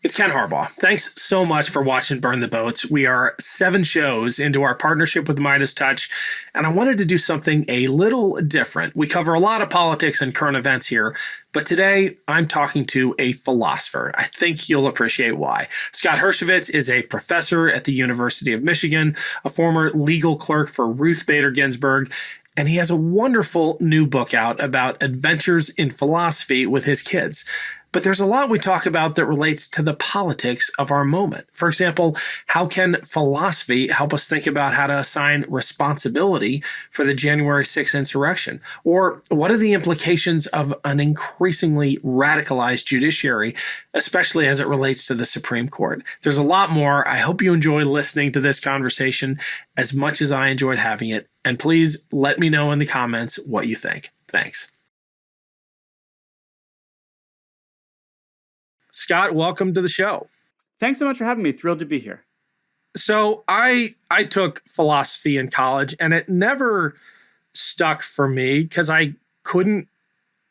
It's Ken Harbaugh. Thanks so much for watching Burn the Boats. We are 7 shows into our partnership with MeidasTouch, and I wanted to do something a little different. We cover a lot of politics and current events here, but today I'm talking to a philosopher. I think you'll appreciate why. Scott Hershovitz is a professor at the University of Michigan, a former legal clerk for Ruth Bader Ginsberg, and he has a wonderful new book out about adventures in philosophy with his kids. But there's a lot we talk about that relates to the politics of our moment. For example, how can philosophy help us think about how to assign responsibility for the January 6th insurrection? Or what are the implications of an increasingly radicalized judiciary, especially as it relates to the Supreme Court? There's a lot more. I hope you enjoy listening to this conversation as much as I enjoyed having it. And please let me know in the comments what you think. Thanks. Scott, welcome to the show. Thanks so much for having me. Thrilled to be here. So I took philosophy in college, and it never stuck for me because I couldn't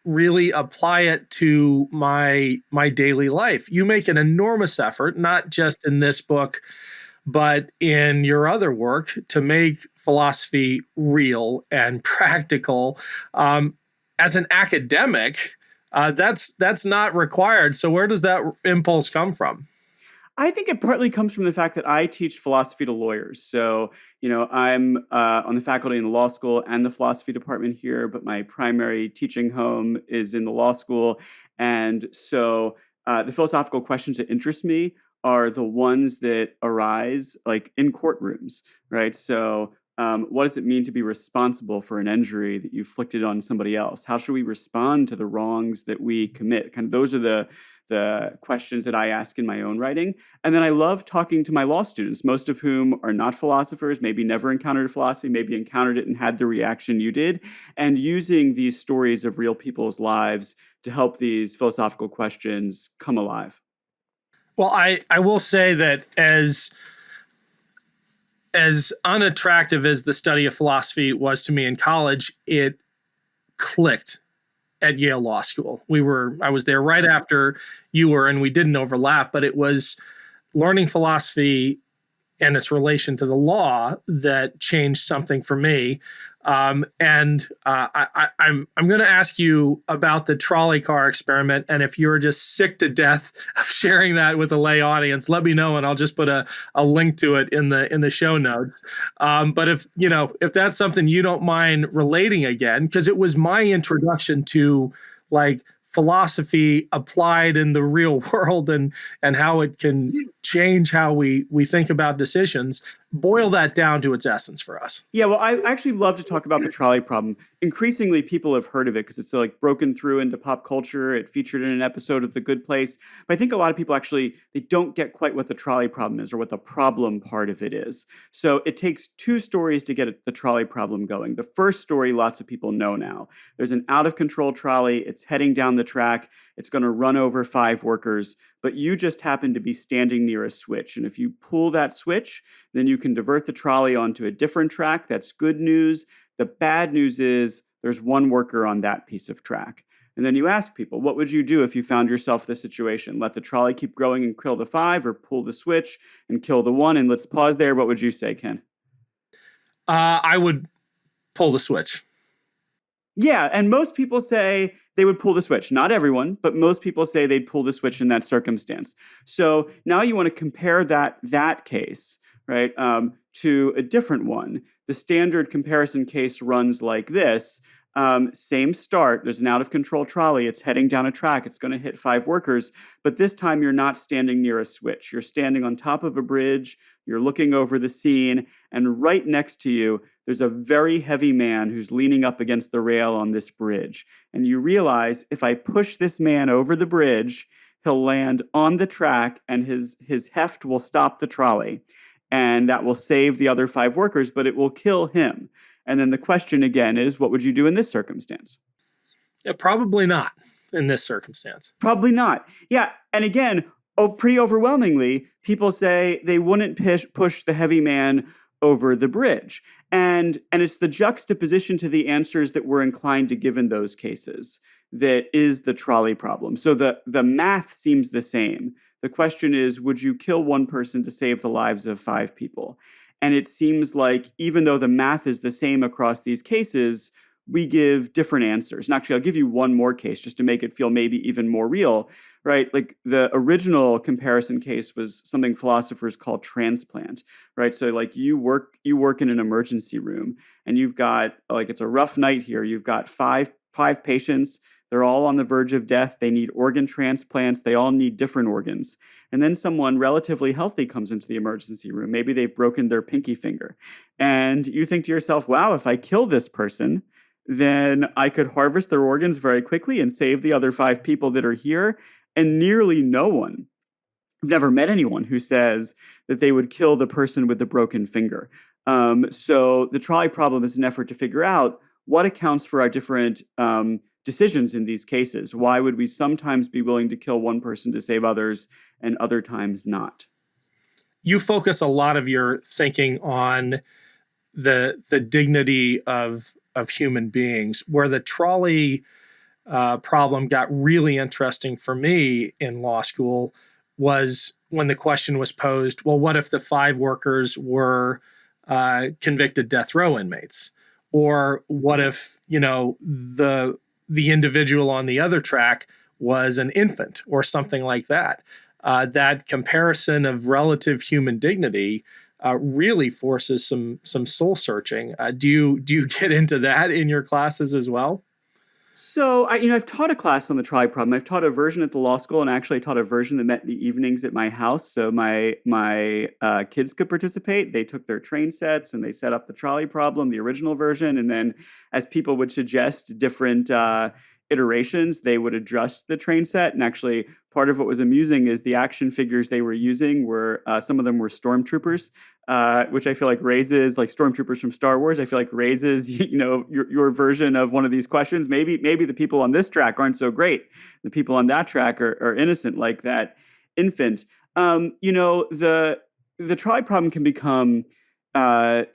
really apply it to my daily life. You make an enormous effort, not just in this book, but in your other work, to make philosophy real and practical. As an academic, that's not required. So where does that impulse come from? I think it partly comes from the fact that I teach philosophy to lawyers. So, I'm on the faculty in the law school and the philosophy department here, but my primary teaching home is in the law school. And so the philosophical questions that interest me are the ones that arise like in courtrooms, right? So what does it mean to be responsible for an injury that you inflicted on somebody else? How should we respond to the wrongs that we commit? Kind of those are the questions that I ask in my own writing. And then I love talking to my law students, most of whom are not philosophers, maybe never encountered philosophy, maybe encountered it and had the reaction you did, and using these stories of real people's lives to help these philosophical questions come alive. Well, I will say that as unattractive as the study of philosophy was to me in college, it clicked at Yale Law School. I was there right after you were, and we didn't overlap, but it was learning philosophy and its relation to the law that changed something for me. I'm going to ask you about the Trolley Car Experiment, and if you're just sick to death of sharing that with a lay audience, let me know, and I'll just put a link to it in the show notes. But if that's something you don't mind relating again, because it was my introduction to philosophy applied in the real world and how it can change how we think about decisions. Boil that down to its essence for us. Yeah, well, I actually love to talk about the trolley problem. Increasingly, people have heard of it because it's broken through into pop culture. It featured in an episode of The Good Place. But I think a lot of people actually, they don't get quite what the trolley problem is or what the problem part of it is. So it takes 2 stories to get the trolley problem going. The first story, lots of people know now. There's an out-of-control trolley. It's heading down the track. It's going to run over 5 workers. But you just happen to be standing near a switch. And if you pull that switch, then you can divert the trolley onto a different track. That's good news. The bad news is there's 1 worker on that piece of track. And then you ask people, what would you do if you found yourself in this situation? Let the trolley keep growing and kill the 5, or pull the switch and kill the 1? And let's pause there. What would you say, Ken? I would pull the switch. Yeah, and most people say they would pull the switch. Not everyone, but most people say they'd pull the switch in that circumstance. So now you want to compare that case, right, to a different one. The standard comparison case runs like this. Same start. There's an out-of-control trolley. It's heading down a track. It's going to hit 5 workers. But this time you're not standing near a switch. You're standing on top of a bridge. You're looking over the scene. And right next to you, there's a very heavy man who's leaning up against the rail on this bridge. And you realize if I push this man over the bridge, he'll land on the track and his heft will stop the trolley. And that will save the other 5 workers, but it will kill him. And then the question again is, what would you do in this circumstance? Yeah, probably not in this circumstance. Probably not. Yeah. And again, pretty overwhelmingly, people say they wouldn't push the heavy man over the bridge. And it's the juxtaposition to the answers that we're inclined to give in those cases that is the trolley problem. So the math seems the same. The question is, would you kill one person to save the lives of 5 people? And it seems like even though the math is the same across these cases, we give different answers. And actually, I'll give you one more case just to make it feel maybe even more real, right? Like the original comparison case was something philosophers call transplant, right? So like you work in an emergency room and you've got like it's a rough night here. You've got five patients. They're all on the verge of death. They need organ transplants. They all need different organs. And then someone relatively healthy comes into the emergency room. Maybe they've broken their pinky finger. And you think to yourself, wow, if I kill this person, then I could harvest their organs very quickly and save the other 5 people that are here. And nearly no one, I've never met anyone who says that they would kill the person with the broken finger. So the trolley problem is an effort to figure out what accounts for our different decisions in these cases. Why would we sometimes be willing to kill one person to save others and other times not? You focus a lot of your thinking on the dignity of human beings. Where the trolley problem got really interesting for me in law school was when the question was posed, well, what if the 5 workers were convicted death row inmates? Or what if, the individual on the other track was an infant or something like that? That comparison of relative human dignity really forces some soul searching. Do you get into that in your classes as well? So I've taught a class on the trolley problem. I've taught a version at the law school, and actually I taught a version that met in the evenings at my house. So my kids could participate. They took their train sets and they set up the trolley problem, the original version, and then as people would suggest different iterations, they would adjust the train set. And actually, part of what was amusing is the action figures they were using were some of them were stormtroopers, which I feel like raises, like stormtroopers from Star Wars. I feel like raises, your version of one of these questions. Maybe the people on this track aren't so great. The people on that track are innocent, like that infant. The trolley problem can become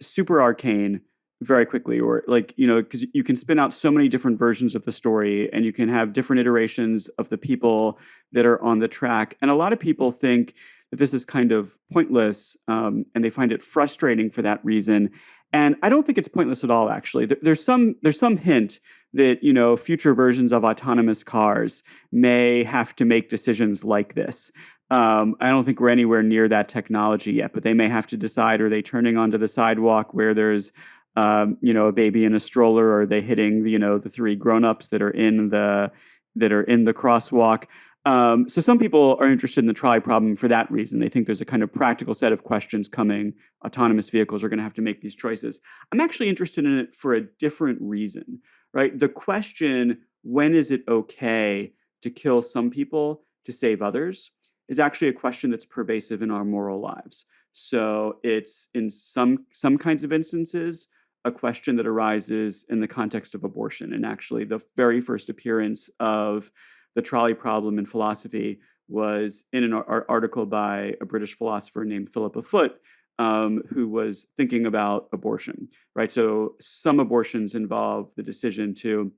super arcane very quickly, or because you can spin out so many different versions of the story and you can have different iterations of the people that are on the track. And a lot of people think that this is kind of pointless, and they find it frustrating for that reason. And I don't think it's pointless at all, actually. There's some hint that, future versions of autonomous cars may have to make decisions like this. I don't think we're anywhere near that technology yet, but they may have to decide, are they turning onto the sidewalk where there's a baby in a stroller, or are they hitting the 3 grown-ups that are in the crosswalk? So some people are interested in the trolley problem for that reason. They think there's a kind of practical set of questions coming. Autonomous vehicles are going to have to make these choices. I'm actually interested in it for a different reason, right? The question, when is it okay to kill some people to save others, is actually a question that's pervasive in our moral lives. So it's in some kinds of instances a question that arises in the context of abortion. And actually, the very first appearance of the trolley problem in philosophy was in an article by a British philosopher named Philippa Foot, who was thinking about abortion, right? So some abortions involve the decision to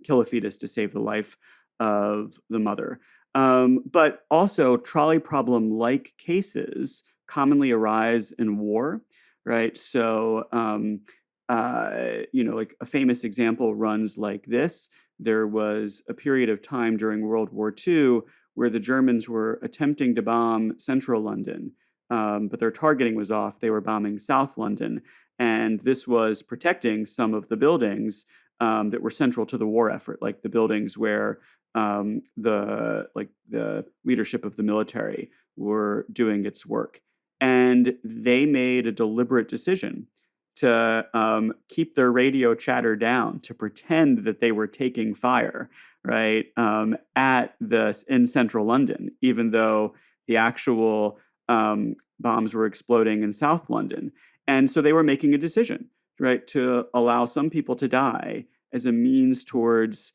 kill a fetus to save the life of the mother. But also trolley problem-like cases commonly arise in war, right? So, like a famous example runs like this. There was a period of time during World War II where the Germans were attempting to bomb central London, but their targeting was off. They were bombing South London. And this was protecting some of the buildings that were central to the war effort, like the buildings where the leadership of the military were doing its work. And they made a deliberate decision to keep their radio chatter down, to pretend that they were taking fire, right, in central London, even though the actual bombs were exploding in South London. And so they were making a decision, right, to allow some people to die as a means towards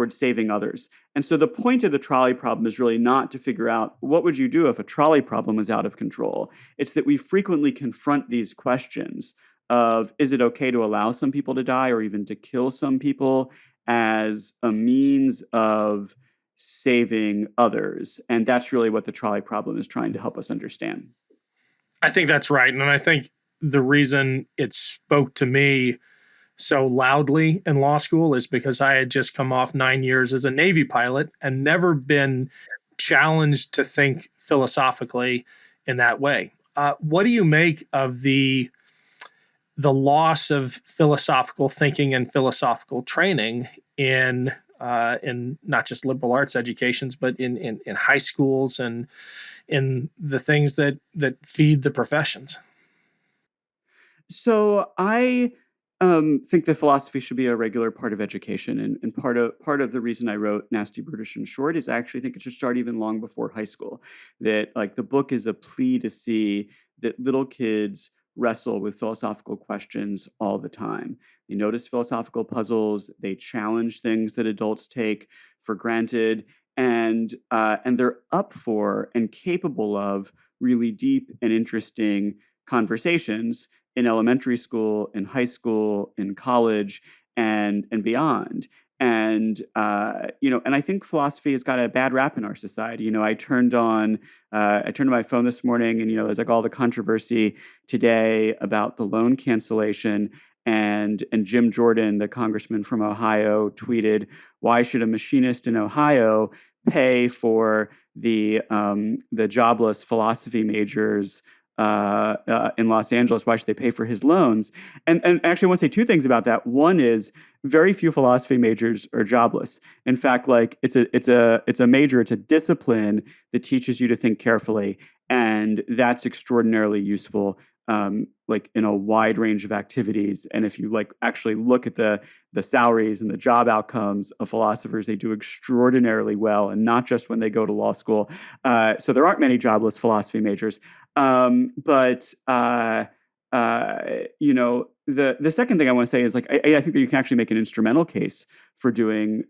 saving others. And so the point of the trolley problem is really not to figure out what would you do if a trolley problem was out of control. It's that we frequently confront these questions of, is it okay to allow some people to die or even to kill some people, as a means of saving others. And that's really what the trolley problem is trying to help us understand. I think that's right. And I think the reason it spoke to me so loudly in law school is because I had just come off 9 years as a Navy pilot and never been challenged to think philosophically in that way. What do you make of the loss of philosophical thinking and philosophical training in not just liberal arts educations, but in high schools and in the things that feed the professions? So I think that philosophy should be a regular part of education, and part of the reason I wrote Nasty, Brutish, and Short is I actually think it should start even long before high school. That like the book is a plea to see that little kids wrestle with philosophical questions all the time. They notice philosophical puzzles. They challenge things that adults take for granted, and they're up for and capable of really deep and interesting conversations in elementary school, in high school, in college, and beyond. And and I think philosophy has got a bad rap in our society. I turned on my phone this morning, and there's like all the controversy today about the loan cancellation. And Jim Jordan, the congressman from Ohio, tweeted, "Why should a machinist in Ohio pay for the jobless philosophy majors in Los Angeles? Why should they pay for his loans?" And actually, I want to say two things about that. One is very few philosophy majors are jobless. In fact, like it's a major, it's a discipline that teaches you to think carefully, and that's extraordinarily useful. Like in a wide range of activities. And if you like actually look at the salaries and the job outcomes of philosophers, they do extraordinarily well, and not just when they go to law school. So there aren't many jobless philosophy majors. But the second thing I want to say is like I think that you can actually make an instrumental case for doing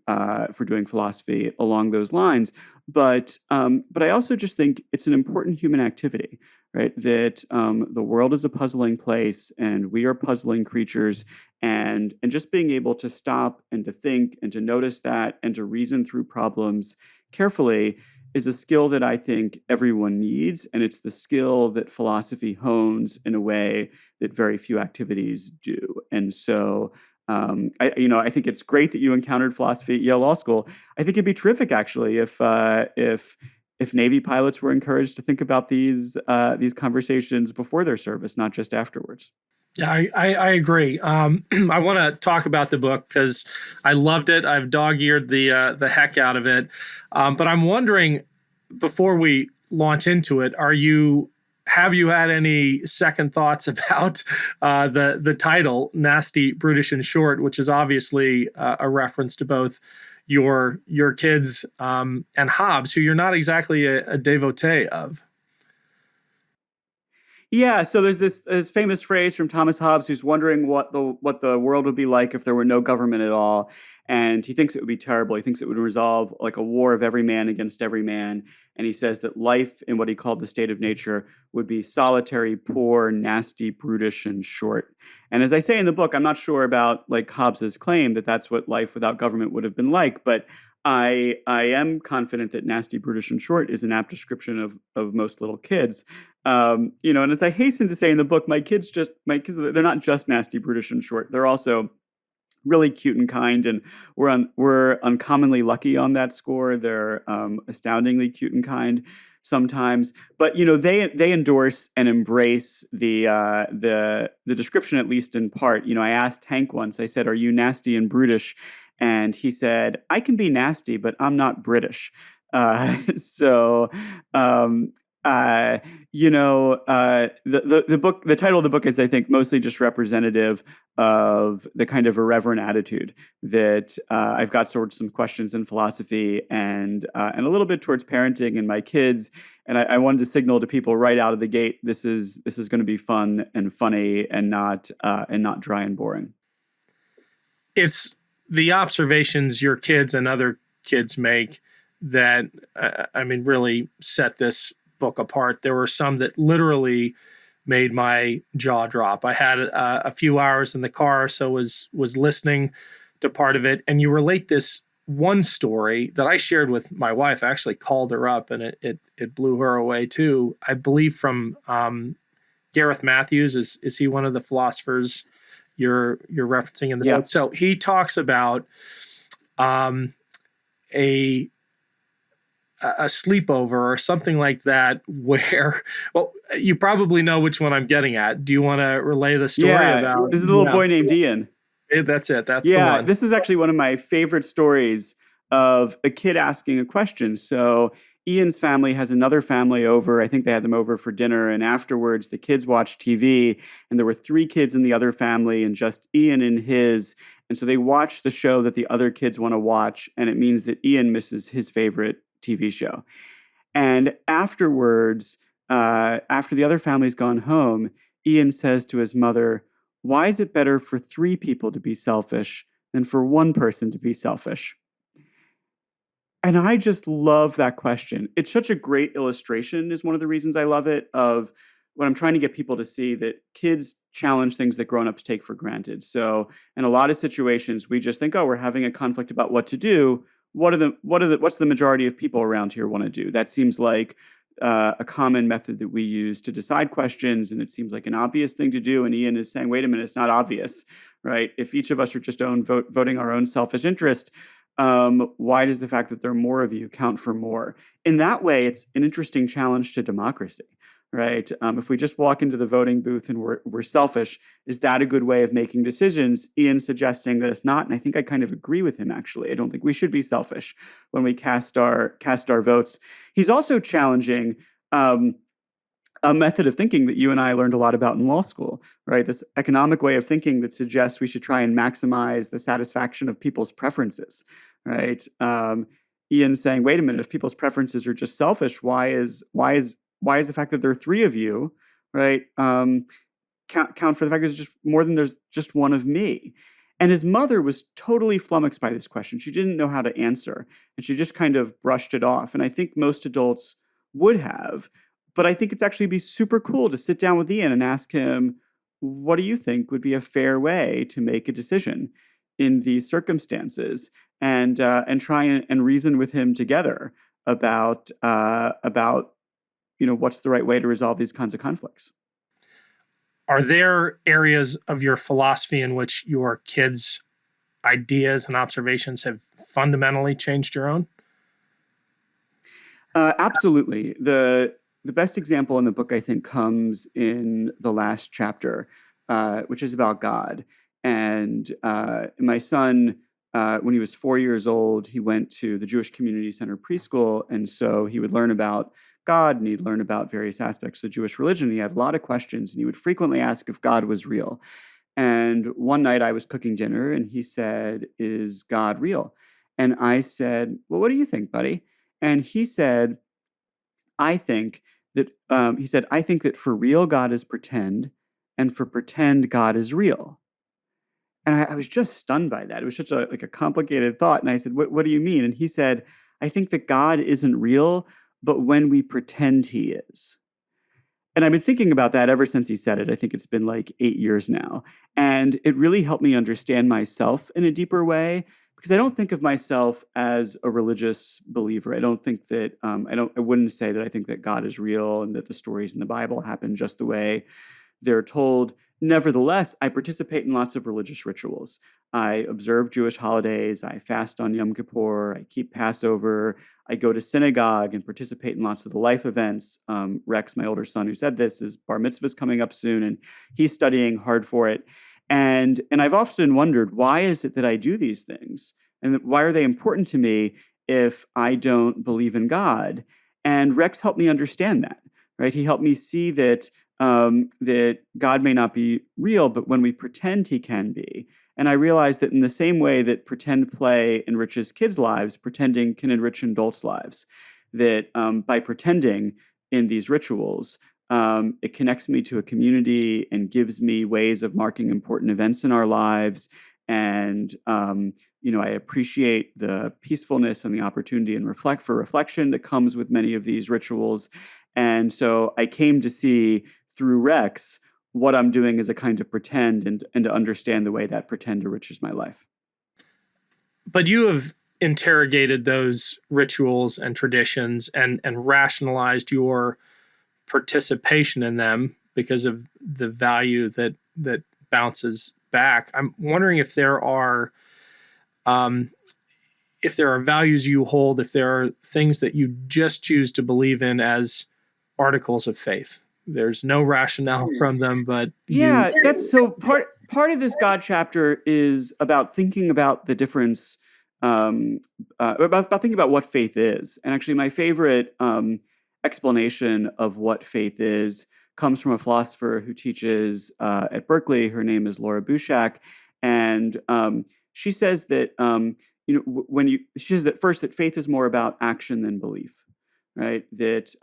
philosophy along those lines. But I also just think it's an important human activity, right? That the world is a puzzling place, and we are puzzling creatures, and just being able to stop and to think and to notice that and to reason through problems carefully is a skill that I think everyone needs, and it's the skill that philosophy hones in a way that very few activities do. And so, I think it's great that you encountered philosophy at Yale Law School. I think it'd be terrific, actually, if Navy pilots were encouraged to think about these conversations before their service, not just afterwards. Yeah, I agree. I want to talk about the book because I loved it. I've dog-eared the heck out of it. But I'm wondering, before we launch into it, have you had any second thoughts about the title, Nasty, Brutish, and Short, which is obviously a reference to both your kids and Hobbes, who you're not exactly a devotee of? Yeah, so there's this famous phrase from Thomas Hobbes, who's wondering what the world would be like if there were no government at all, and he thinks it would be terrible. He thinks it would resolve like a war of every man against every man, and he says that life in what he called the state of nature would be solitary, poor, nasty, brutish, and short. And as I say in the book, I'm not sure about like Hobbes's claim that that's what life without government would have been like, but I am confident that nasty, brutish, and short is an apt description of most little kids. And as I hasten to say in the book, my kids, they're not just nasty, brutish, and short. They're also really cute and kind, and we're uncommonly lucky on that score. They're astoundingly cute and kind sometimes, but they endorse and embrace the description, at least in part. I asked Hank once. I said, "Are you nasty and brutish?" And he said, "I can be nasty, but I'm not British." So. The book, the title of the book is, I think, mostly just representative of the kind of irreverent attitude that I've got towards some questions in philosophy and a little bit towards parenting and my kids. And I wanted to signal to people right out of the gate, this is going to be fun and funny and not dry and boring. It's the observations your kids and other kids make that, really set this book apart. There were some that literally made my jaw drop. I had a few hours in the car, so was listening to part of it, and you relate this one story that I shared with my wife. I actually called her up, and it blew her away too. I believe from Gareth Matthews. Is he one of the philosophers you're referencing in the book? So he talks about a sleepover or something like that, where, well, you probably know which one I'm getting at. Do you want to relay the story about? This is a little boy named Ian. That's it. That's the one. This is actually one of my favorite stories of a kid asking a question. So Ian's family has another family over. I think they had them over for dinner. And afterwards, the kids watched TV. And there were 3 kids in the other family and just Ian and his. And so they watch the show that the other kids want to watch. And it means that Ian misses his favorite TV show. And afterwards, after the other family's gone home, Ian says to his mother, "Why is it better for 3 people to be selfish than for 1 person to be selfish?" And I just love that question. It's such a great illustration, is one of the reasons I love it, of what I'm trying to get people to see, that kids challenge things that grown-ups take for granted. So in a lot of situations, we just think, oh, we're having a conflict about what to do. What's the majority of people around here want to do? That seems like a common method that we use to decide questions, and it seems like an obvious thing to do. And Ian is saying, wait a minute, it's not obvious, right? If each of us are just voting our own selfish interest, why does the fact that there are more of you count for more? In that way, it's an interesting challenge to democracy, right? If we just walk into the voting booth and we're selfish, is that a good way of making decisions? Ian's suggesting that it's not, and I think I kind of agree with him, actually. I don't think we should be selfish when we cast our votes. He's also challenging a method of thinking that you and I learned a lot about in law school, right? This economic way of thinking that suggests we should try and maximize the satisfaction of people's preferences, right? Ian's saying, wait a minute, if people's preferences are just selfish, why is the fact that there are 3 of you, right, count for the fact that there's just more than there's just one of me? And his mother was totally flummoxed by this question. She didn't know how to answer, and she just kind of brushed it off. And I think most adults would have, but I think it's actually be super cool to sit down with Ian and ask him, what do you think would be a fair way to make a decision in these circumstances? And try and reason with him together about what's the right way to resolve these kinds of conflicts. Are there areas of your philosophy in which your kids' ideas and observations have fundamentally changed your own? Absolutely. The best example in the book, I think, comes in the last chapter, which is about God. And my son, when he was 4 years old, he went to the Jewish Community Center preschool. And so he would learn about God, and he'd learn about various aspects of the Jewish religion. He had a lot of questions, and he would frequently ask if God was real. And one night I was cooking dinner, and he said, "Is God real?" And I said, "Well, what do you think, buddy?" And he said, I think that for real, God is pretend, and for pretend, God is real." And I was just stunned by that. It was such a complicated thought. And I said, what do you mean? And he said, "I think that God isn't real, but when we pretend he is." And I've been thinking about that ever since he said it. I think it's been like 8 years now. And it really helped me understand myself in a deeper way, because I don't think of myself as a religious believer. I don't think that, I wouldn't say that I think that God is real and that the stories in the Bible happen just the way they're told. Nevertheless, I participate in lots of religious rituals. I observe Jewish holidays. I fast on Yom Kippur. I keep Passover. I go to synagogue and participate in lots of the life events. Rex, my older son, who said this, his bar mitzvah is coming up soon, and he's studying hard for it. And I've often wondered, why is it that I do these things? And why are they important to me if I don't believe in God? And Rex helped me understand that, right? He helped me see that that God may not be real, but when we pretend he can be. And I realized that in the same way that pretend play enriches kids' lives, pretending can enrich adults' lives. That by pretending in these rituals, it connects me to a community and gives me ways of marking important events in our lives. And I appreciate the peacefulness and the opportunity and reflection that comes with many of these rituals. And so I came to see through Rex what I'm doing is a kind of pretend, and to understand the way that pretend enriches my life. But you have interrogated those rituals and traditions and rationalized your participation in them because of the value that bounces back. I'm wondering if there are values you hold, if there are things that you just choose to believe in as articles of faith. There's no rationale from them, but that's so part of this God chapter is about thinking about the difference, about thinking about what faith is. And actually, my favorite explanation of what faith is comes from a philosopher who teaches at Berkeley. Her name is Laura Bouchak, and she says that she says that first that faith is more about action than belief, right? That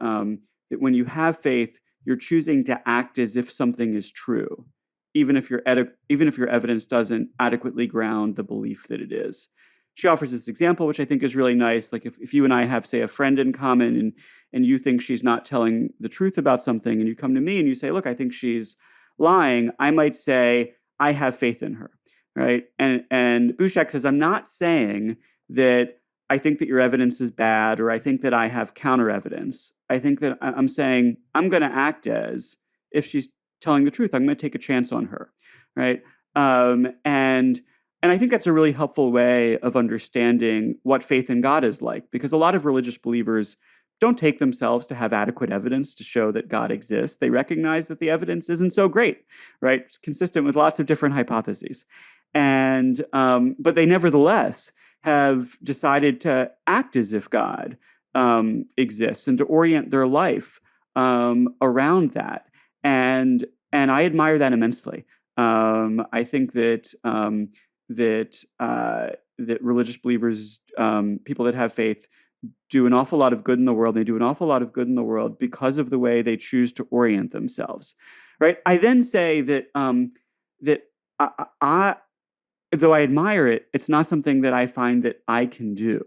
when you have faith, you're choosing to act as if something is true, even if your evidence doesn't adequately ground the belief that it is. She offers this example, which I think is really nice. Like if you and I have, say, a friend in common and you think she's not telling the truth about something, and you come to me and you say, look, I think she's lying, I might say, I have faith in her, right? And Bouchak says, I'm not saying that I think that your evidence is bad, or I think that I have counter evidence. I think that I'm saying I'm going to act as if she's telling the truth. I'm going to take a chance on her, right? And I think that's a really helpful way of understanding what faith in God is like, because a lot of religious believers don't take themselves to have adequate evidence to show that God exists. They recognize that the evidence isn't so great, right? It's consistent with lots of different hypotheses. And but they nevertheless have decided to act as if God exists and to orient their life around that. And I admire that immensely. I think that that religious believers, people that have faith, do an awful lot of good in the world. They do an awful lot of good in the world because of the way they choose to orient themselves, right? I then say that that I though I admire it, it's not something that I find that I can do.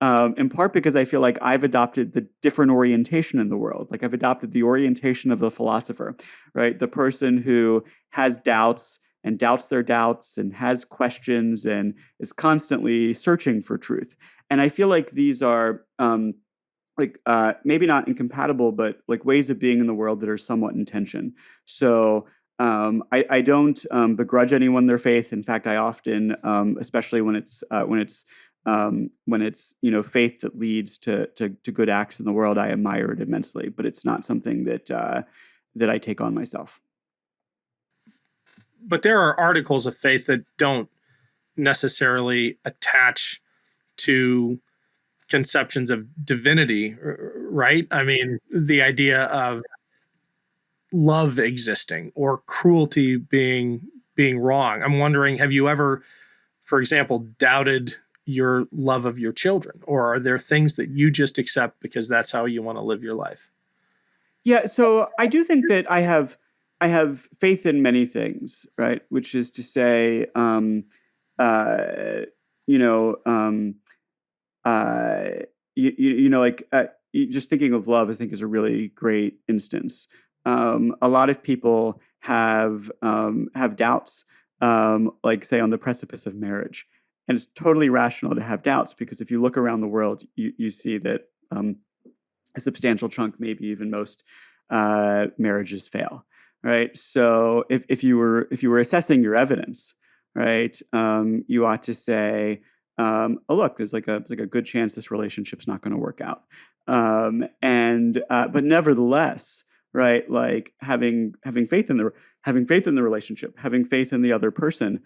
In part because I feel like I've adopted the different orientation in the world. Like I've adopted the orientation of the philosopher, right? The person who has doubts and doubts their doubts and has questions and is constantly searching for truth. And I feel like these are maybe not incompatible, but like ways of being in the world that are somewhat in tension. So I don't begrudge anyone their faith. In fact, I often, especially when it's faith that leads to good acts in the world, I admire it immensely. But it's not something that I take on myself. But there are articles of faith that don't necessarily attach to conceptions of divinity, right? I mean, the idea of love existing or cruelty being wrong. I'm wondering, have you ever, for example, doubted your love of your children, or are there things that you just accept because that's how you want to live your life? Yeah, so I do think that I have faith in many things, right? Which is to say, just thinking of love, I think is a really great instance. A lot of people have doubts, like say on the precipice of marriage, and it's totally rational to have doubts because if you look around the world, you see that a substantial chunk, maybe even most, marriages fail. Right. So if you were assessing your evidence, right, you ought to say, oh look, there's like a good chance this relationship's not going to work out. But nevertheless, right, like having faith in the relationship, having faith in the other person,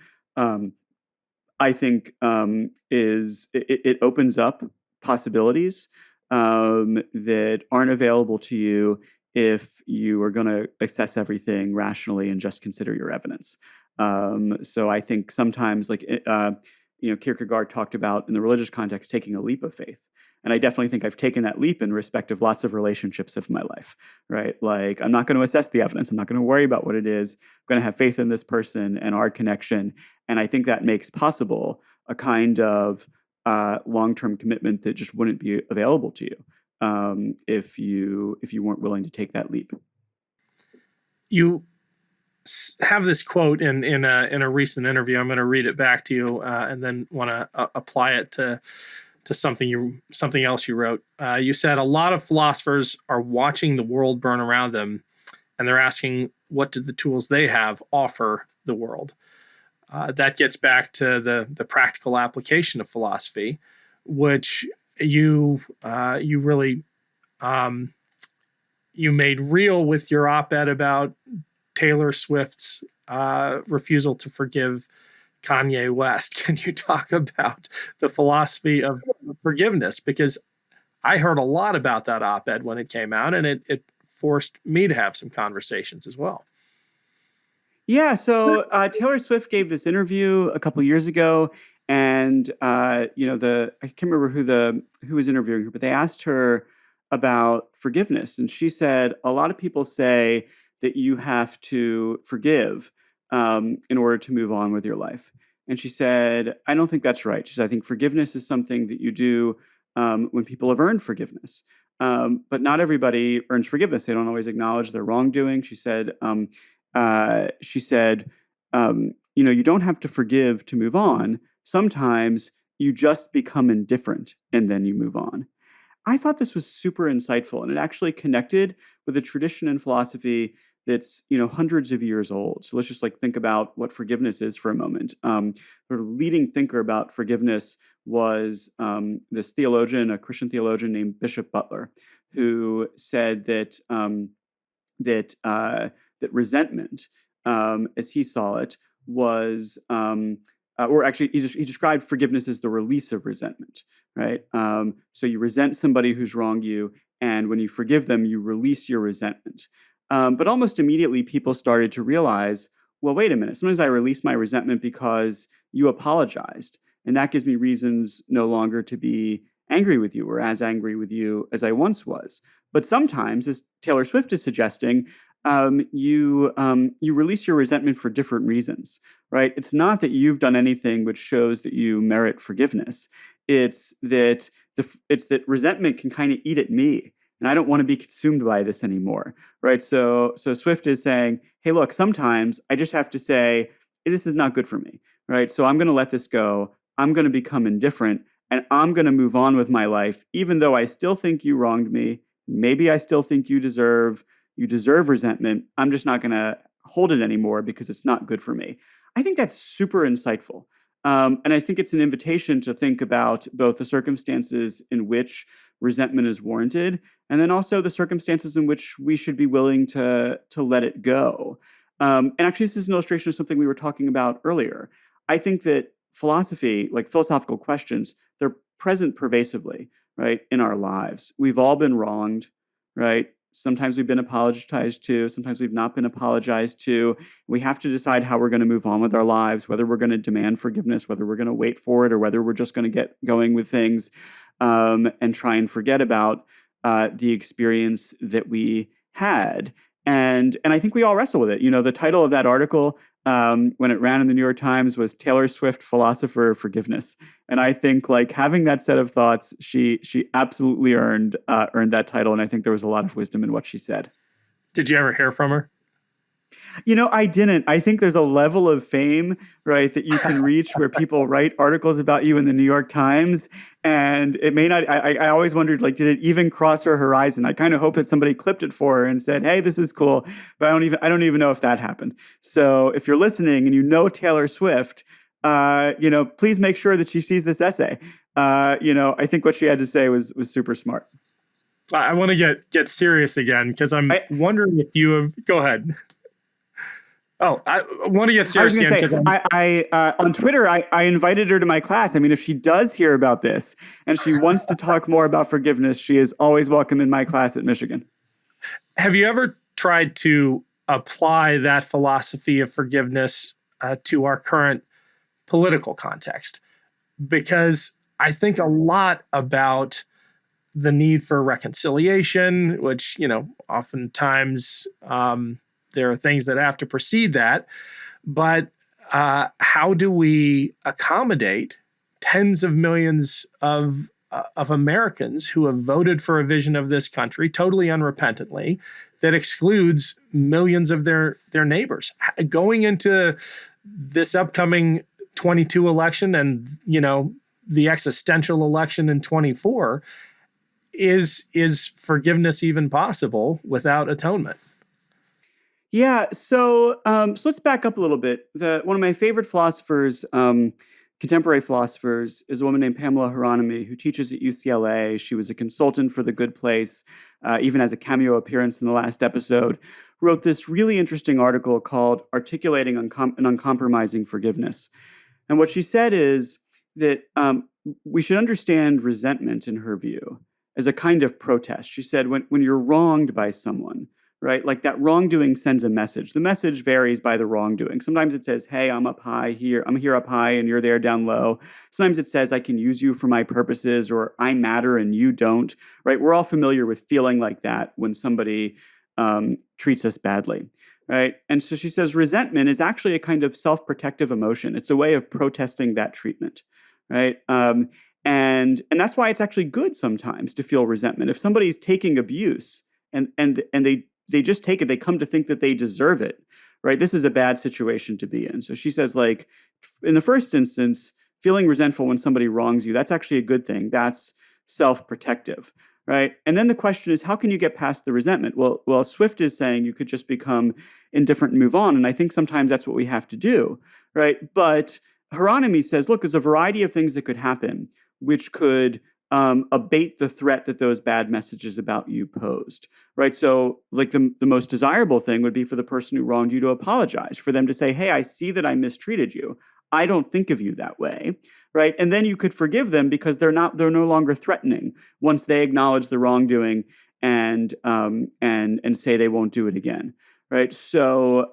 I think it opens up possibilities that aren't available to you if you are going to assess everything rationally and just consider your evidence. So I think sometimes, like Kierkegaard talked about in the religious context, taking a leap of faith. And I definitely think I've taken that leap in respect of lots of relationships of my life, right? Like I'm not going to assess the evidence. I'm not going to worry about what it is. I'm going to have faith in this person and our connection. And I think that makes possible a kind of long-term commitment that just wouldn't be available to you if you weren't willing to take that leap. You have this quote in a recent interview. I'm going to read it back to you and then want to apply it to something else you wrote. You said a lot of philosophers are watching the world burn around them, and they're asking, what do the tools they have offer the world? That gets back to the practical application of philosophy, which you really you made real with your op-ed about Taylor Swift's refusal to forgive Kanye West. Can you talk about the philosophy of forgiveness? Because I heard a lot about that op-ed when it came out, and it forced me to have some conversations as well. Yeah, so Taylor Swift gave this interview a couple of years ago, and I can't remember who was interviewing her, but they asked her about forgiveness, and she said a lot of people say that you have to forgive in order to move on with your life. And she said, I don't think that's right. She said, I think forgiveness is something that you do when people have earned forgiveness. But not everybody earns forgiveness. They don't always acknowledge their wrongdoing. She said, you don't have to forgive to move on. Sometimes you just become indifferent and then you move on. I thought this was super insightful, and it actually connected with a tradition in philosophy that's hundreds of years old. So let's just think about what forgiveness is for a moment. The leading thinker about forgiveness was this theologian, a Christian theologian named Bishop Butler, who said that that resentment, as he saw it, was he described forgiveness as the release of resentment, right? So you resent somebody who's wronged you, and when you forgive them, you release your resentment. But almost immediately, people started to realize, well, wait a minute. Sometimes I release my resentment because you apologized, and that gives me reasons no longer to be angry with you or as angry with you as I once was. But sometimes, as Taylor Swift is suggesting, you release your resentment for different reasons, right? It's not that you've done anything which shows that you merit forgiveness. It's that resentment can kind of eat at me, and I don't want to be consumed by this anymore, right? So Swift is saying, hey, look, sometimes I just have to say, hey, this is not good for me, right? So I'm going to let this go. I'm going to become indifferent, and I'm going to move on with my life, even though I still think you wronged me. Maybe I still think you deserve resentment. I'm just not going to hold it anymore because it's not good for me. I think that's super insightful. And I think it's an invitation to think about both the circumstances in which resentment is warranted, and then also the circumstances in which we should be willing to let it go. And actually, this is an illustration of something we were talking about earlier. I think that philosophy, like philosophical questions, they're present pervasively, right, in our lives. We've all been wronged, right? Sometimes we've been apologized to. Sometimes we've not been apologized to. We have to decide how we're going to move on with our lives, whether we're going to demand forgiveness, whether we're going to wait for it, or whether we're just going to get going with things and try and forget about the experience that we had. And I think we all wrestle with it. The title of that article, when it ran in the New York Times, was Taylor Swift, Philosopher of Forgiveness. And I think having that set of thoughts, she absolutely earned that title. And I think there was a lot of wisdom in what she said. Did you ever hear from her? I didn't. I think there's a level of fame, right, that you can reach where people write articles about you in the New York Times. And it may not, I always wondered, did it even cross her horizon? I kind of hope that somebody clipped it for her and said, hey, this is cool. But I don't even know if that happened. So if you're listening and you know Taylor Swift, please make sure that she sees this essay. I think what she had to say was super smart. I want to get serious again, because I'm wondering if you have, go ahead. Oh, I want to get serious again. On Twitter, I invited her to my class. I mean, if she does hear about this and she wants to talk more about forgiveness, she is always welcome in my class at Michigan. Have you ever tried to apply that philosophy of forgiveness to our current political context? Because I think a lot about the need for reconciliation, which, oftentimes there are things that have to precede that. But how do we accommodate tens of millions of Americans who have voted for a vision of this country totally unrepentantly that excludes millions of their neighbors? Going into this upcoming 22 election and, the existential election in 24, is forgiveness even possible without atonement? Yeah, so let's back up a little bit. One of my favorite philosophers, contemporary philosophers, is a woman named Pamela Hieronymi, who teaches at UCLA. She was a consultant for The Good Place, even has a cameo appearance in the last episode. Wrote this really interesting article called "Articulating an Uncompromising Forgiveness." And what she said is that we should understand resentment, in her view, as a kind of protest. She said, when you're wronged by someone, right? Like that wrongdoing sends a message. The message varies by the wrongdoing. Sometimes it says, hey, I'm up high here. I'm here up high and you're there down low. Sometimes it says, I can use you for my purposes, or I matter and you don't, right? We're all familiar with feeling like that when somebody treats us badly, right? And so she says, resentment is actually a kind of self-protective emotion. It's a way of protesting that treatment, right? And that's why it's actually good sometimes to feel resentment. If somebody's taking abuse and they just take it, they come to think that they deserve it, right? This is a bad situation to be in. So she says, like, in the first instance, feeling resentful when somebody wrongs you, that's actually a good thing. That's self-protective, right? And then the question is, how can you get past the resentment? Well, Swift is saying you could just become indifferent and move on. And I think sometimes that's what we have to do, right? But Hieronymi says, look, there's a variety of things that could happen which could abate the threat that those bad messages about you posed, right? So like the most desirable thing would be for the person who wronged you to apologize, for them to say, hey, I see that I mistreated you. I don't think of you that way, right? And then you could forgive them because they're no longer threatening once they acknowledge the wrongdoing and say they won't do it again, right? So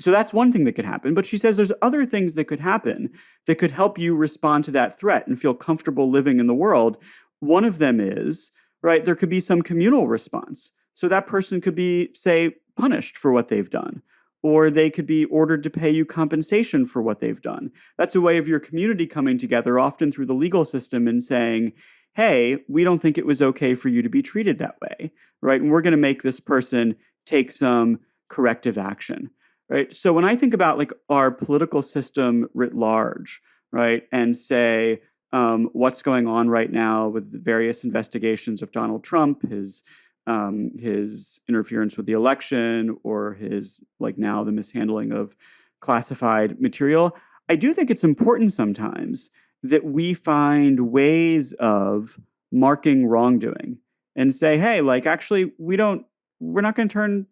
that's one thing that could happen. But she says there's other things that could happen that could help you respond to that threat and feel comfortable living in the world. One of them is, right, there could be some communal response. So that person could be, say, punished for what they've done, or they could be ordered to pay you compensation for what they've done. That's a way of your community coming together, often through the legal system, and saying, hey, we don't think it was okay for you to be treated that way, right? And we're going to make this person take some corrective action. Right. So when I think about like our political system writ large, right, and say what's going on right now with the various investigations of Donald Trump, his interference with the election, or his like now the mishandling of classified material, I do think it's important sometimes that we find ways of marking wrongdoing and say, hey, like actually we're not going to turn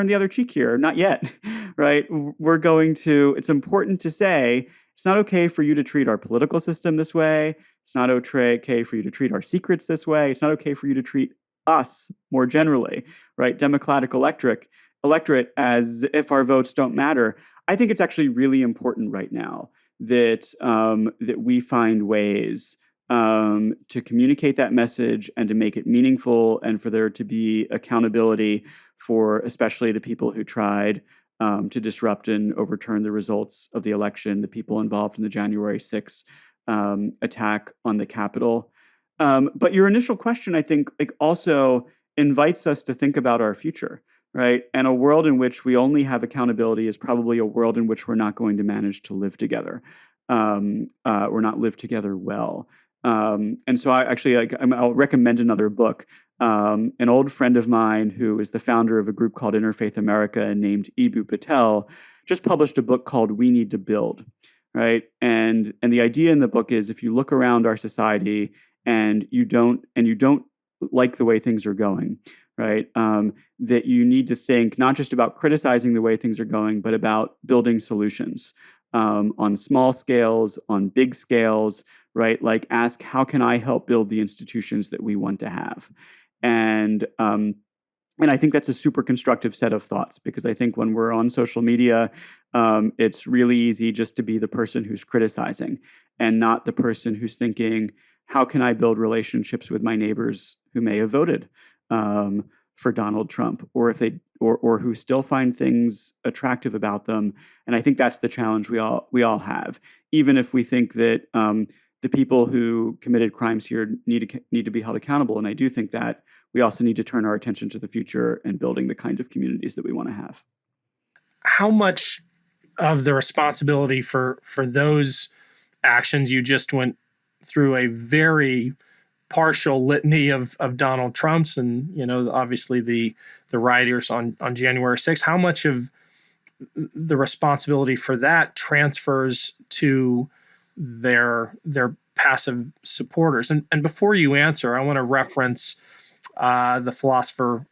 the other cheek here. Not yet, right? It's important to say, it's not okay for you to treat our political system this way. It's not okay for you to treat our secrets this way. It's not okay for you to treat us more generally, right? Democratic electorate as if our votes don't matter. I think it's actually really important right now that we find ways to communicate that message and to make it meaningful, and for there to be accountability for especially the people who tried to disrupt and overturn the results of the election, the people involved in the January 6th attack on the Capitol. But your initial question, I think, like also invites us to think about our future, right? And a world in which we only have accountability is probably a world in which we're not going to manage to live together. Or not live together well. And so I'll recommend another book. An old friend of mine who is the founder of a group called Interfaith America, named Eboo Patel, just published a book called We Need to Build, right? And the idea in the book is, if you look around our society and you don't like the way things are going, right? That you need to think not just about criticizing the way things are going, but about building solutions on small scales, on big scales, right? Like ask, how can I help build the institutions that we want to have? And I think that's a super constructive set of thoughts, because I think when we're on social media, it's really easy just to be the person who's criticizing and not the person who's thinking, how can I build relationships with my neighbors who may have voted for Donald Trump, or if they or who still find things attractive about them? And I think that's the challenge we all have, even if we think that the people who committed crimes here need to be held accountable. And I do think that we also need to turn our attention to the future and building the kind of communities that we want to have. How much of the responsibility for those actions. You just went through a very partial litany of Donald Trump's and, obviously the rioters on January 6th. How much of the responsibility for that transfers to their passive supporters? And before you answer, I want to reference the philosopher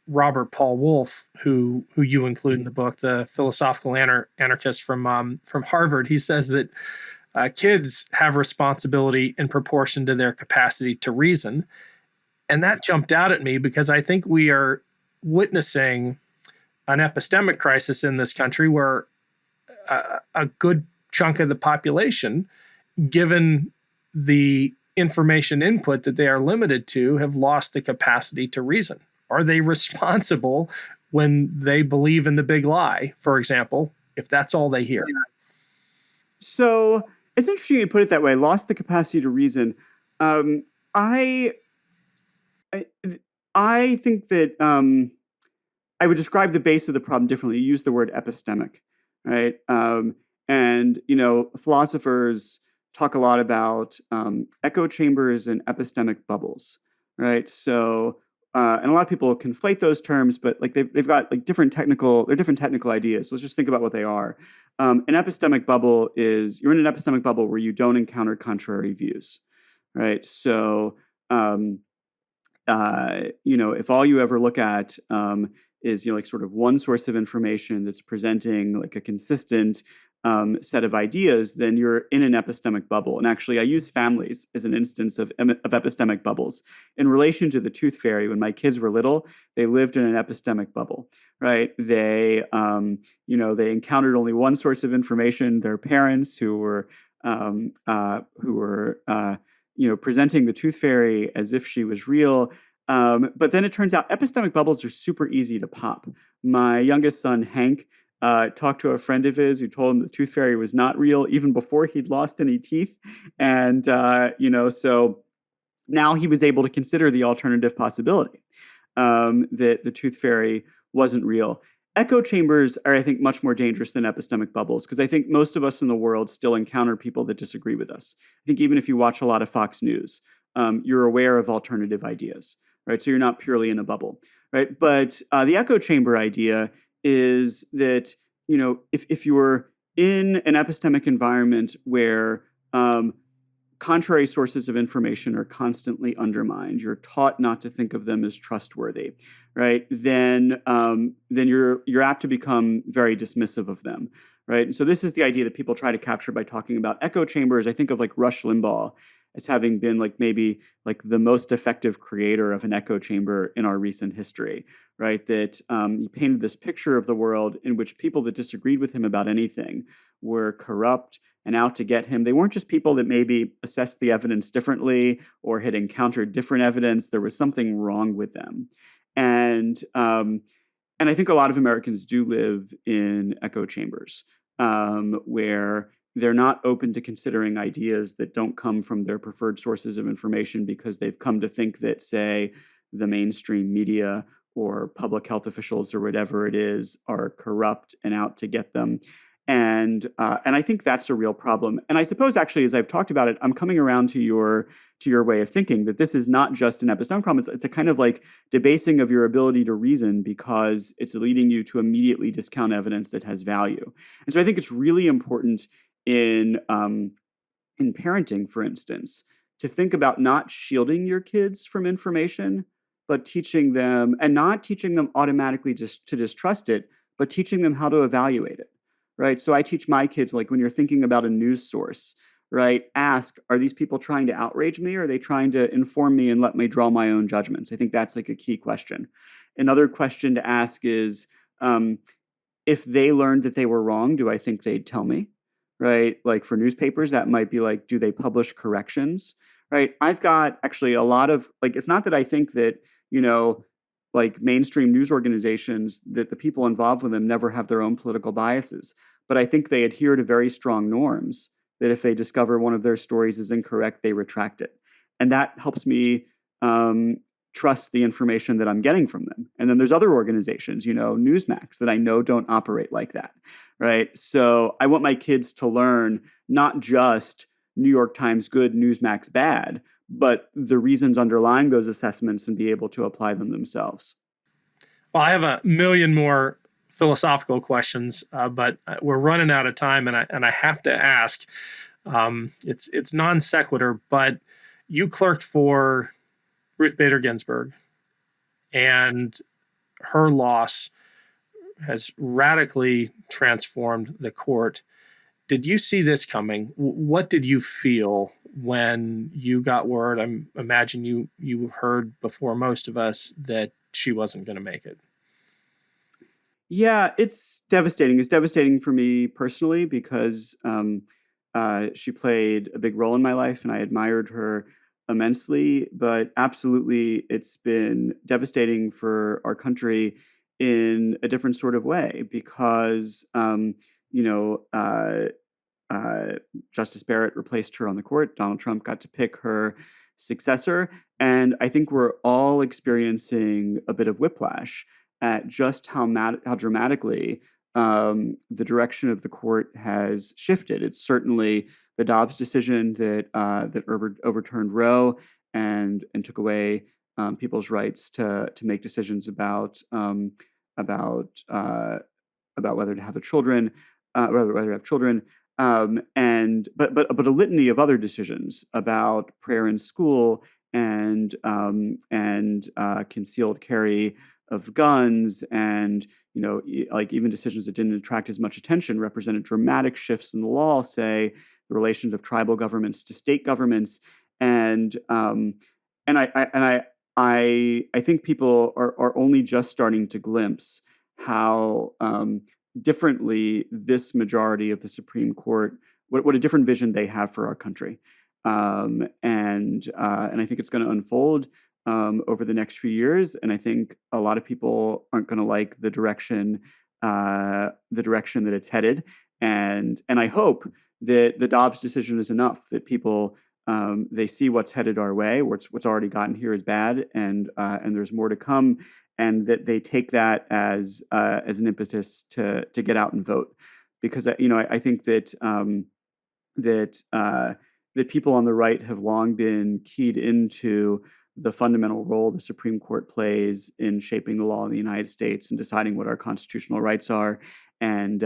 Robert Paul Wolff, who you include in the book, the philosophical anarchist from Harvard. He says that kids have responsibility in proportion to their capacity to reason. And that jumped out at me because I think we are witnessing an epistemic crisis in this country where a good chunk of the population, given the information input that they are limited to, have lost the capacity to reason. Are they responsible when they believe in the big lie, for example, if that's all they hear? So it's interesting you put it that way, lost the capacity to reason. I think that I would describe the base of the problem differently. You use the word epistemic, right? And, philosophers talk a lot about echo chambers and epistemic bubbles, right? So, and a lot of people conflate those terms, but like they've got like different technical ideas. So let's just think about what they are. An epistemic bubble is you're in an epistemic bubble where you don't encounter contrary views, right? So, if all you ever look at is like sort of one source of information that's presenting like a consistent set of ideas, then you're in an epistemic bubble. And actually, I use families as an instance of epistemic bubbles. In relation to the tooth fairy, when my kids were little, they lived in an epistemic bubble, right? They encountered only one source of information, their parents who were presenting the tooth fairy as if she was real. But then it turns out epistemic bubbles are super easy to pop. My youngest son, Hank, talked to a friend of his who told him the tooth fairy was not real even before he'd lost any teeth. And, so now he was able to consider the alternative possibility that the tooth fairy wasn't real. Echo chambers are, I think, much more dangerous than epistemic bubbles because I think most of us in the world still encounter people that disagree with us. I think even if you watch a lot of Fox News, you're aware of alternative ideas, right? So you're not purely in a bubble, right? But the echo chamber idea is that, if you're in an epistemic environment where contrary sources of information are constantly undermined, you're taught not to think of them as trustworthy, right? Then you're apt to become very dismissive of them, right? And so this is the idea that people try to capture by talking about echo chambers. I think of like Rush Limbaugh as having been like maybe like the most effective creator of an echo chamber in our recent history, right? That he painted this picture of the world in which people that disagreed with him about anything were corrupt and out to get him. They weren't just people that maybe assessed the evidence differently or had encountered different evidence. There was something wrong with them. And I think a lot of Americans do live in echo chambers where they're not open to considering ideas that don't come from their preferred sources of information because they've come to think that, say, the mainstream media or public health officials or whatever it is are corrupt and out to get them. And I think that's a real problem. And I suppose actually, as I've talked about it, I'm coming around to your way of thinking that this is not just an epistemic problem. It's a kind of like debasing of your ability to reason because it's leading you to immediately discount evidence that has value. And so I think it's really important in parenting, for instance, to think about not shielding your kids from information, but teaching them, and not teaching them automatically just to distrust it, but teaching them how to evaluate it, right? So I teach my kids, like when you're thinking about a news source, right, ask, are these people trying to outrage me or are they trying to inform me and let me draw my own judgments? I think that's like a key question. Another question to ask is, if they learned that they were wrong, do I think they'd tell me? Right? Like for newspapers, that might be like, do they publish corrections? Right? I've got actually a lot of, like, it's not that I think that, like mainstream news organizations, that the people involved with them never have their own political biases, but I think they adhere to very strong norms that if they discover one of their stories is incorrect, they retract it. And that helps me trust the information that I'm getting from them. And then there's other organizations, Newsmax, that I know don't operate like that, right? So I want my kids to learn not just New York Times good, Newsmax bad, but the reasons underlying those assessments and be able to apply them themselves. Well, I have a million more philosophical questions, but we're running out of time, and I have to ask. It's non sequitur, but you clerked for Ruth Bader Ginsberg, and her loss has radically transformed the court. Did you see this coming? What did you feel when you got word? I imagine you heard before most of us that she wasn't going to make it. Yeah, it's devastating. It's devastating for me personally because she played a big role in my life and I admired her immensely. But absolutely, it's been devastating for our country in a different sort of way because, you know, Justice Barrett replaced her on the court. Donald Trump got to pick her successor. And I think we're all experiencing a bit of whiplash at just how dramatically the direction of the court has shifted. It's certainly the Dobbs decision that overturned Roe and took away people's rights to make decisions about whether to have children, whether to have children. But a litany of other decisions about prayer in school and concealed carry of guns and like even decisions that didn't attract as much attention represented dramatic shifts in the law, say the relations of tribal governments to state governments, and I think people are only just starting to glimpse how differently this majority of the Supreme Court, what a different vision they have for our country, and I think it's going to unfold over the next few years. And I think a lot of people aren't going to like the direction that it's headed. And I hope that the Dobbs decision is enough that people they see what's headed our way, what's already gotten here is bad, and there's more to come, and that they take that as an impetus to get out and vote, because I think that that people on the right have long been keyed into the fundamental role the Supreme Court plays in shaping the law in the United States and deciding what our constitutional rights are, and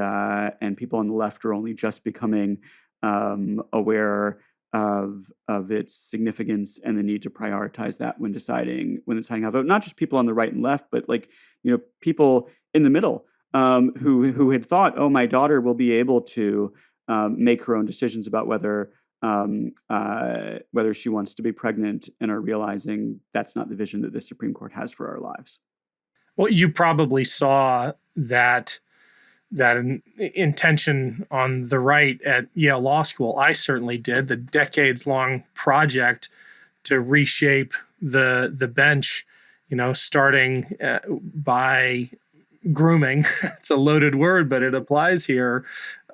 people on the left are only just becoming aware of its significance and the need to prioritize that when deciding how to vote. Not just people on the right and left, but people in the middle who had thought, oh, my daughter will be able to make her own decisions about whether she wants to be pregnant, and are realizing that's not the vision that the Supreme Court has for our lives. Well, you probably saw that intention on the right at Yale Law School. I certainly did. The decades-long project to reshape the bench, starting by grooming. It's a loaded word, but it applies here.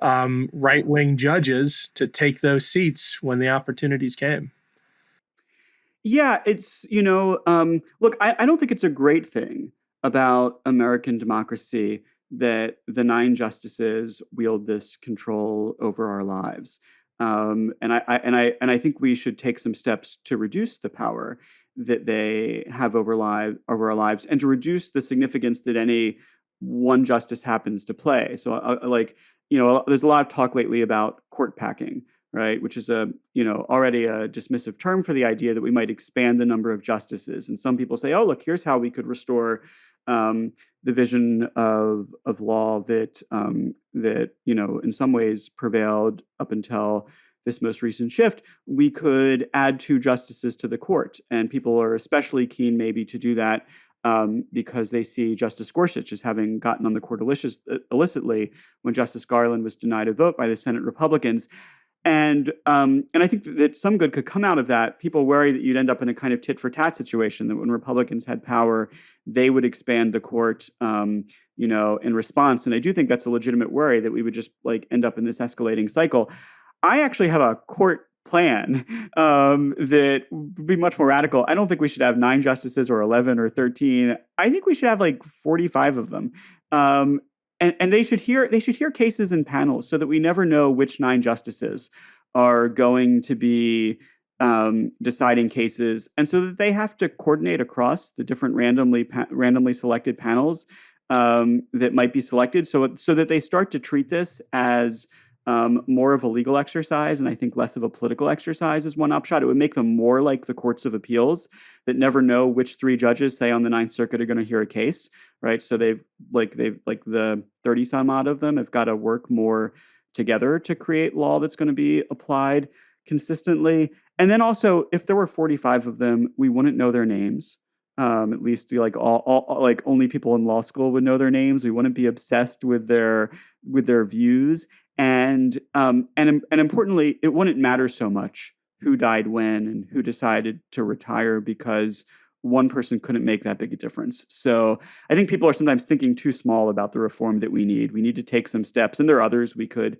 Right-wing judges to take those seats when the opportunities came. Yeah, it's, look, I don't think it's a great thing about American democracy that the 9 justices wield this control over our lives. And I think we should take some steps to reduce the power that they have over our lives, and to reduce the significance that any one justice happens to play. So there's a lot of talk lately about court packing, right? Which is already a dismissive term for the idea that we might expand the number of justices. And some people say, oh, look, here's how we could restore the vision of law that in some ways prevailed up until this most recent shift. We could add 2 justices to the court, and people are especially keen maybe to do that because they see Justice Gorsuch as having gotten on the court illicitly when Justice Garland was denied a vote by the Senate Republicans. And I think that some good could come out of that. People worry that you'd end up in a kind of tit for tat situation, that when Republicans had power, they would expand the court, in response. And I do think that's a legitimate worry, that we would just end up in this escalating cycle. I actually have a court plan that would be much more radical. I don't think we should have 9 justices or 11 or 13. I think we should have 45 of them. And they should hear cases in panels, so that we never know which 9 justices are going to be deciding cases, and so that they have to coordinate across the different randomly selected panels that might be selected, so that they start to treat this as more of a legal exercise, and I think less of a political exercise is one upshot. It would make them more like the courts of appeals that never know which three judges, say on the Ninth Circuit, are going to hear a case, right? So they've the 30 some odd of them have got to work more together to create law that's going to be applied consistently. And then also, if there were 45 of them, we wouldn't know their names. At least all only people in law school would know their names. We wouldn't be obsessed with their views. And importantly, it wouldn't matter so much who died when and who decided to retire, because one person couldn't make that big a difference. So I think people are sometimes thinking too small about the reform that we need. We need to take some steps, and there are others. We could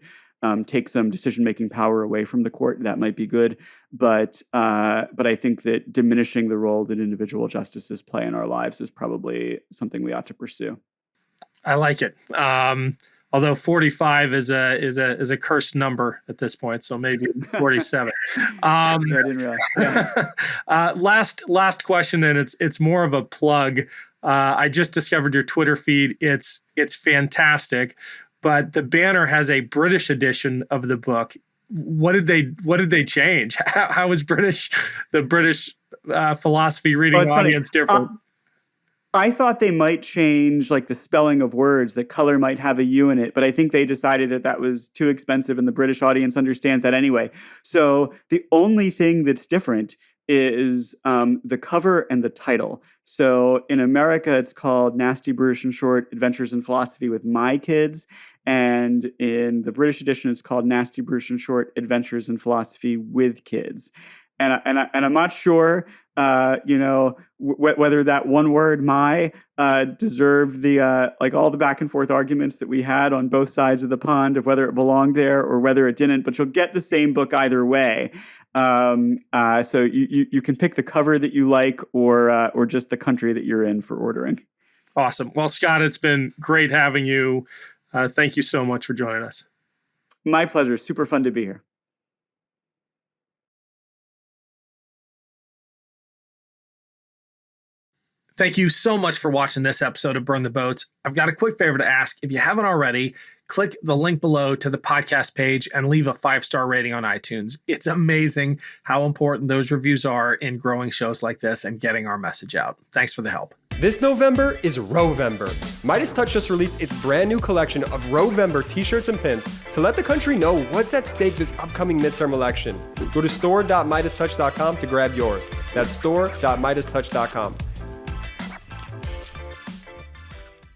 take some decision-making power away from the court. That might be good, but I think that diminishing the role that individual justices play in our lives is probably something we ought to pursue. I like it. Although 45 is a cursed number at this point, so maybe 47. I didn't realize. Yeah. Last question, and it's more of a plug. I just discovered your Twitter feed. It's fantastic, but the banner has a British edition of the book. What did they change? How is the British philosophy reading audience different? I thought they might change like the spelling of words, that color might have a U in it, but I think they decided that was too expensive and the British audience understands that anyway. So the only thing that's different is the cover and the title. So in America, it's called Nasty, Brutish, and Short: Adventures in Philosophy with My Kids. And in the British edition, it's called Nasty, Brutish, and Short: Adventures in Philosophy with Kids. And I'm not sure, whether that one word "my" deserved the all the back and forth arguments that we had on both sides of the pond of whether it belonged there or whether it didn't. But you'll get the same book either way. So you can pick the cover that you like, or just the country that you're in for ordering. Awesome. Well, Scott, it's been great having you. Thank you so much for joining us. My pleasure. Super fun to be here. Thank you so much for watching this episode of Burn the Boats. I've got a quick favor to ask. If you haven't already, click the link below to the podcast page and leave a 5-star rating on iTunes. It's amazing how important those reviews are in growing shows like this and getting our message out. Thanks for the help. This November is Rowvember. MeidasTouch just released its brand new collection of Rowvember t-shirts and pins to let the country know what's at stake this upcoming midterm election. Go to store.meidastouch.com to grab yours. That's store.meidastouch.com.